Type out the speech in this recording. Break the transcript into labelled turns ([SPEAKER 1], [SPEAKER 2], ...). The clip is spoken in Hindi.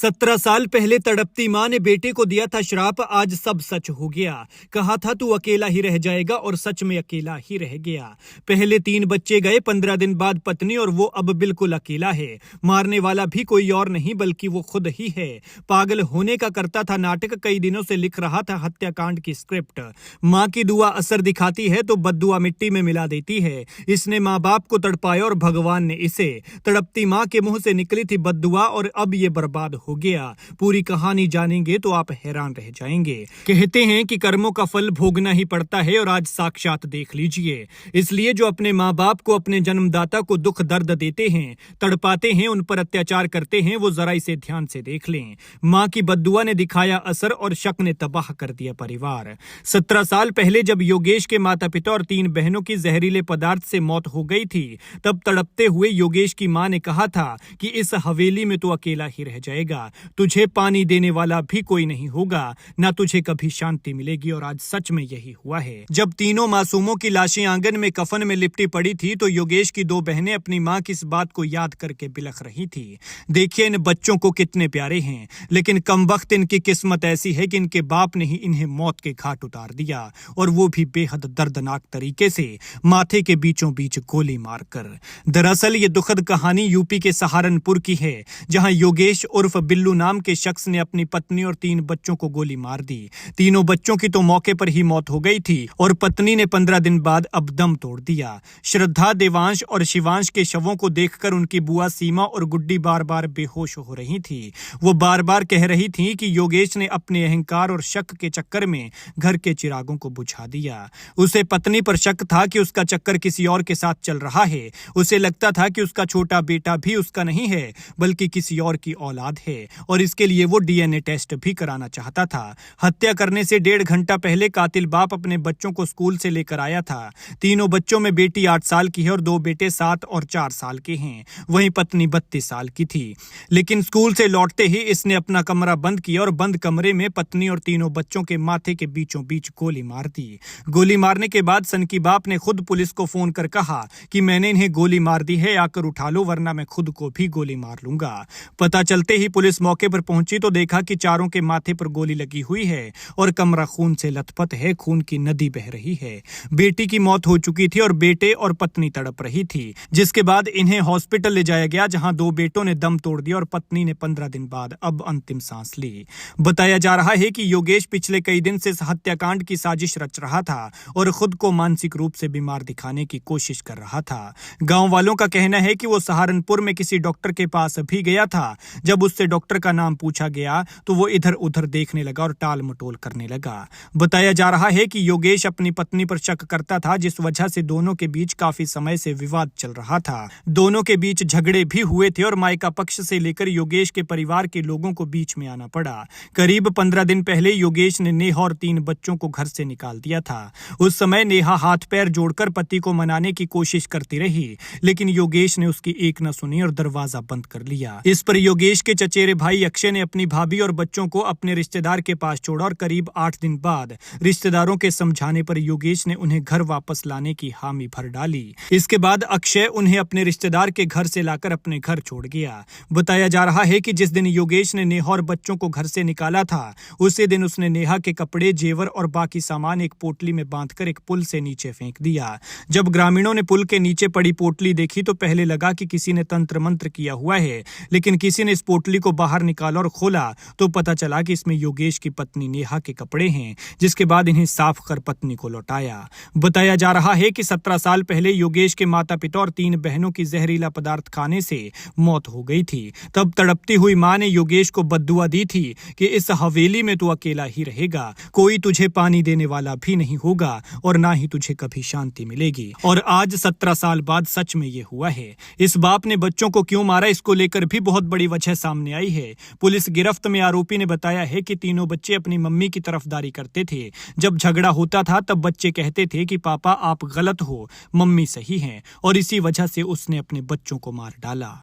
[SPEAKER 1] 17 साल पहले तड़पती मां ने बेटे को दिया था श्राप। आज सब सच हो गया। कहा था तू अकेला ही रह जाएगा और सच में अकेला ही रह गया। पहले 3 बच्चे गए, 15 दिन बाद पत्नी, और वो अब बिल्कुल अकेला है। मारने वाला भी कोई और नहीं बल्कि वो खुद ही है। पागल होने का करता था नाटक, कई दिनों से लिख रहा था हत्याकांड की स्क्रिप्ट। मां की दुआ असर दिखाती है तो बद्दुआ मिट्टी में मिला देती है। इसने माँ बाप को तड़पाया और भगवान ने इसे। तड़पती मां के मुंह से निकली थी बद्दुआ और अब ये बर्बाद हो गया। पूरी कहानी जानेंगे तो आप हैरान रह जाएंगे। कहते हैं कि कर्मों का फल भोगना ही पड़ता है और आज साक्षात देख लीजिए। इसलिए जो अपने माँ बाप को, अपने जन्मदाता को दुख दर्द देते हैं, तड़पाते हैं, उन पर अत्याचार करते हैं, वो जरा इसे ध्यान से देख लें। माँ की बद्दुआ ने दिखाया असर और शक ने तबाह कर दिया परिवार। 17 साल पहले जब योगेश के माता पिता और 3 बहनों की जहरीले पदार्थ से मौत हो गई थी, तब तड़पते हुए योगेश की मां ने कहा था कि इस हवेली में तो अकेला ही रह जाएगा, तुझे पानी देने वाला भी कोई नहीं होगा, ना तुझे कभी शांति मिलेगी। और आज सच में यही हुआ है। जब तीनों मासूमों की लाशें आंगन में कफन में लिपटी पड़ी थी तो योगेश की 2 बहनें अपनी मां की इस बात को याद करके बिलख रही थी। देखिए इन बच्चों को कितने प्यारे हैं, लेकिन कमबख्त इनकी किस्मत ऐसी है कि इनके बाप ने ही इन्हें मौत के घाट उतार दिया, और वो भी बेहद दर्दनाक तरीके से, माथे के बीचों बीच गोली मारकर। दरअसल ये दुखद कहानी यूपी के सहारनपुर की है, जहां योगेश उर्फ बिल्लू नाम के शख्स ने अपनी पत्नी और 3 बच्चों को गोली मार दी। तीनों बच्चों की तो मौके पर ही मौत हो गई थी और पत्नी ने 15 दिन बाद अब दम तोड़ दिया। श्रद्धा, देवांश और शिवांश के शवों को देखकर उनकी बुआ सीमा और गुड्डी बार बार बेहोश हो रही थी। वो बार बार कह रही थी कि योगेश ने अपने अहंकार और शक के चक्कर में घर के चिरागों को बुझा दिया। उसे पत्नी पर शक था कि उसका चक्कर किसी और के साथ चल रहा है। उसे लगता था कि उसका छोटा बेटा भी उसका नहीं है बल्कि किसी और की औलाद है, और इसके लिए वो डीएनए टेस्ट भी कराना चाहता था। हत्या करने से 1.5 घंटा पहले कातिल बाप अपने बच्चों को स्कूल से लेकर आया था। तीनों बच्चों में बेटी 8 साल की है और 2 बेटे 7 और 4 साल के हैं। वहीं पत्नी 32 साल की थी। लेकिन स्कूल से लौटते ही इसने अपना कमरा बंद किया और बंद कमरे में पत्नी और तीनों बच्चों के माथे के बीचों बीच गोली मार दी। गोली मारने के बाद सनकी बाप ने खुद पुलिस को फोन कर कहा कि मैंने इन्हें गोली मार दी है, आकर उठा लो वरना मैं खुद को भी गोली मार लूंगा। पता चलते ही पुलिस मौके पर पहुंची तो देखा कि चारों के माथे पर गोली लगी हुई है और कमरा खून से लथपथ है, खून की नदी बह रही है। बेटी की मौत हो चुकी थी और बेटे और पत्नी तड़प रही थी, जिसके बाद इन्हें हॉस्पिटल ले जाया गया, जहां 2 बेटों ने दम तोड़ दिया और पत्नी ने 15 दिन बाद अब अंतिम सांस ली। बताया जा रहा है कि योगेश पिछले कई दिन से इस हत्याकांड की साजिश रच रहा था और खुद को मानसिक रूप से बीमार दिखाने की कोशिश कर रहा था। गांव वालों का कहना है कि वो सहारनपुर में किसी डॉक्टर के पास भी गया था। जब उससे डॉक्टर का नाम पूछा गया तो वो इधर उधर देखने लगा और टाल मटोल करने लगा। बताया जा रहा है कि योगेश अपनी पत्नी पर शक करता था, जिस वजह से दोनों के बीच काफी समय से विवाद चल रहा था। दोनों के बीच झगड़े भी हुए थे और मायका पक्ष से लेकर योगेश के परिवार के लोगों को बीच में आना पड़ा। करीब 15 दिन पहले योगेश ने नेहा और 3 बच्चों को घर से निकाल दिया था। उस समय नेहा हाथ पैर जोड़कर पति को मनाने की कोशिश करती रही, लेकिन योगेश ने उसकी एक न सुनी और दरवाजा बंद कर लिया। इस पर योगेश के चचेरे भाई अक्षय ने अपनी भाभी और बच्चों को अपने रिश्तेदार के पास छोड़ा और करीब 8 दिन बाद रिश्तेदारों के समझाने पर योगेश ने उन्हें घर वापस लाने की हामी भर डाली। इसके बाद अक्षय उन्हें अपने रिश्तेदार के घर से लाकर अपने घर छोड़ गया। बताया जा रहा है कि जिस दिन योगेश ने नेहा और बच्चों को घर से निकाला था, उसी दिन उसने नेहा के कपड़े, जेवर और बाकी सामान एक पोटली में बांधकर एक पुल से नीचे फेंक दिया। जब ग्रामीणों ने पुल के नीचे पड़ी पोटली देखी तो पहले लगा कि किसी ने तंत्र मंत्र किया हुआ है, लेकिन किसी ने इस पोटली को बाहर निकाला और खोला तो पता चला कि इसमें योगेश की पत्नी नेहा के कपड़े हैं, जिसके बाद इन्हें साफ कर पत्नी को लौटाया। बताया जा रहा है कि 17 साल पहले योगेश के माता पिता और 3 बहनों की जहरीला पदार्थ खाने से मौत हो गई थी। तब तड़पती हुई मां ने योगेश को बद्दुआ दी थी कि इस हवेली में तू अकेला ही रहेगा, कोई तुझे पानी देने वाला भी नहीं होगा और ना ही तुझे कभी शांति मिलेगी। और आज 17 साल बाद सच में ये हुआ है। इस बाप ने बच्चों को क्यों मारा, इसको लेकर भी बहुत बड़ी वजह सामने आई है। पुलिस गिरफ्त में आरोपी ने बताया है कि तीनों बच्चे अपनी मम्मी की तरफदारी करते थे। जब झगड़ा होता था तब बच्चे कहते थे कि पापा आप गलत हो, मम्मी सही हैं, और इसी वजह से उसने अपने बच्चों को मार डाला।